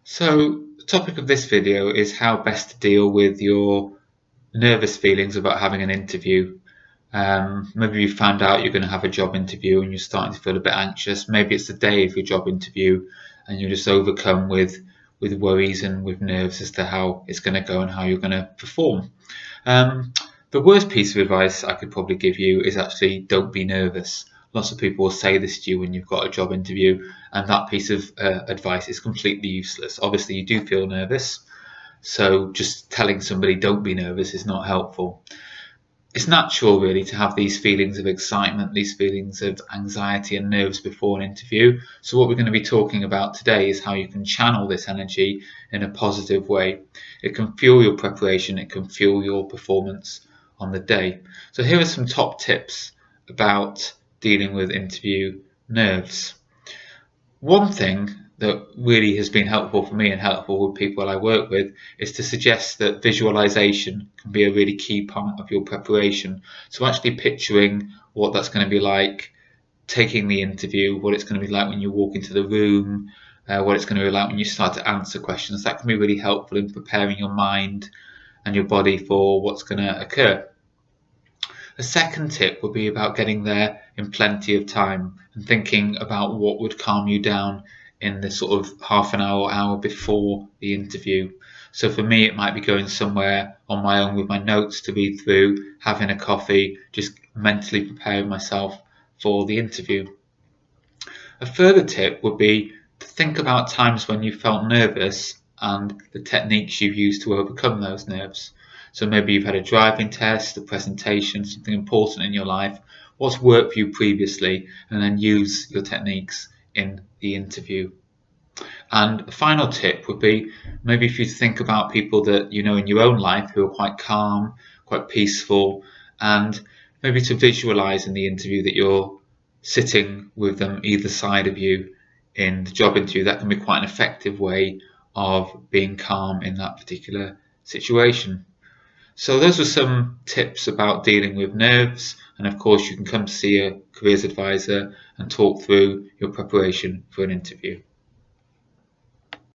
So, the topic of this video is how best to deal with your nervous feelings about having an interview. Maybe you found out you're going to have a job interview and you're starting to feel a bit anxious. Maybe it's the day of your job interview and you're just overcome with worries and with nerves as to how it's going to go and how you're going to perform. The worst piece of advice I could probably give you is actually don't be nervous. Lots of people will say this to you when you've got a job interview, and that piece of advice is completely useless. Obviously, you do feel nervous, so just telling somebody don't be nervous is not helpful. It's natural, really, to have these feelings of excitement, these feelings of anxiety and nerves before an interview. So what we're going to be talking about today is how you can channel this energy in a positive way. It can fuel your preparation, it can fuel your performance on the day. So here are some top tips about dealing with interview nerves. One thing that really has been helpful for me and helpful with people I work with is to suggest that visualization can be a really key part of your preparation. So actually picturing what that's going to be like taking the interview, what it's going to be like when you walk into the room, what it's going to be like when you start to answer questions. That can be really helpful in preparing your mind and your body for what's going to occur. A second tip would be about getting there in plenty of time and thinking about what would calm you down in the sort of half an hour before the interview. So for me, it might be going somewhere on my own with my notes to read through, having a coffee, just mentally preparing myself for the interview. A further tip would be to think about times when you felt nervous and the techniques you've used to overcome those nerves. So maybe you've had a driving test, a presentation, something important in your life. What's worked for you previously, and then use your techniques in the interview. And the final tip would be maybe if you think about people that you know in your own life who are quite calm, quite peaceful, and maybe to visualize in the interview that you're sitting with them either side of you in the job interview. That can be quite an effective way of being calm in that particular situation. So those are some tips about dealing with nerves, and of course you can come to see a careers advisor and talk through your preparation for an interview.